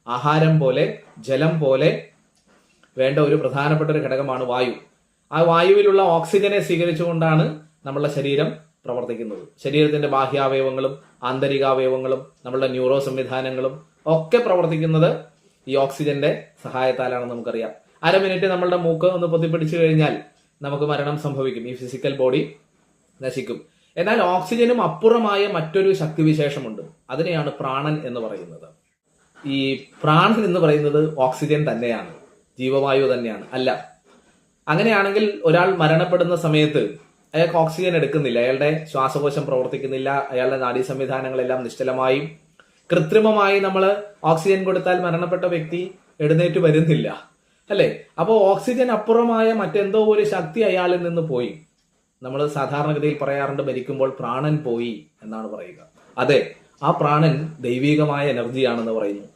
ആഹാരം പോലെ, ജലം പോലെ വേണ്ട ഒരു പ്രധാനപ്പെട്ട ഒരു ഘടകമാണ് വായു. ആ വായുവിലുള്ള ഓക്സിജനെ സ്വീകരിച്ചുകൊണ്ടാണ് നമ്മളുടെ ശരീരം പ്രവർത്തിക്കുന്നത്. ശരീരത്തിന്റെ ബാഹ്യാവയവങ്ങളും ആന്തരികാവയവങ്ങളും നമ്മളുടെ ന്യൂറോ സംവിധാനങ്ങളും ഒക്കെ പ്രവർത്തിക്കുന്നത് ഈ ഓക്സിജന്റെ സഹായത്താലാണെന്ന് നമുക്കറിയാം. 1/2 മിനിറ്റ് നമ്മളുടെ മൂക്ക് ഒന്ന് പൊത്തിപ്പിടിച്ചു കഴിഞ്ഞാൽ നമുക്ക് മരണം സംഭവിക്കും. ഈ ഫിസിക്കൽ ബോഡി നശിക്കും. എന്നാൽ ഓക്സിജനും അപ്പുറമായ മറ്റൊരു ശക്തിവിശേഷമുണ്ട്. അതിനെയാണ് പ്രാണൻ എന്ന് പറയുന്നത്. ഈ പ്രാണൻ എന്ന് പറയുന്നത് ഓക്സിജൻ തന്നെയാണ്, ജീവവായു തന്നെയാണ്. അല്ല, അങ്ങനെയാണെങ്കിൽ ഒരാൾ മരണപ്പെടുന്ന സമയത്ത് അയാൾക്ക് ഓക്സിജൻ എടുക്കുന്നില്ല, അയാളുടെ ശ്വാസകോശം പ്രവർത്തിക്കുന്നില്ല, അയാളുടെ നാഡീ സംവിധാനങ്ങളെല്ലാം നിശ്ചലമായി കൃത്രിമമായി നമ്മൾ ഓക്സിജൻ കൊടുത്താൽ മരണപ്പെട്ട വ്യക്തി എഴുന്നേറ്റ് വരുന്നില്ല, അല്ലെ? അപ്പോൾ ഓക്സിജൻ അപ്പുറമായ മറ്റെന്തോ ഒരു ശക്തി അയാളിൽ നിന്ന് പോയി. നമ്മൾ സാധാരണഗതിയിൽ പറയാറുണ്ട് മരിക്കുമ്പോൾ പ്രാണൻ പോയി എന്നാണ് പറയുക. അതെ, ആ പ്രാണൻ ദൈവികമായ എനർജിയാണെന്ന് പറയുന്നു.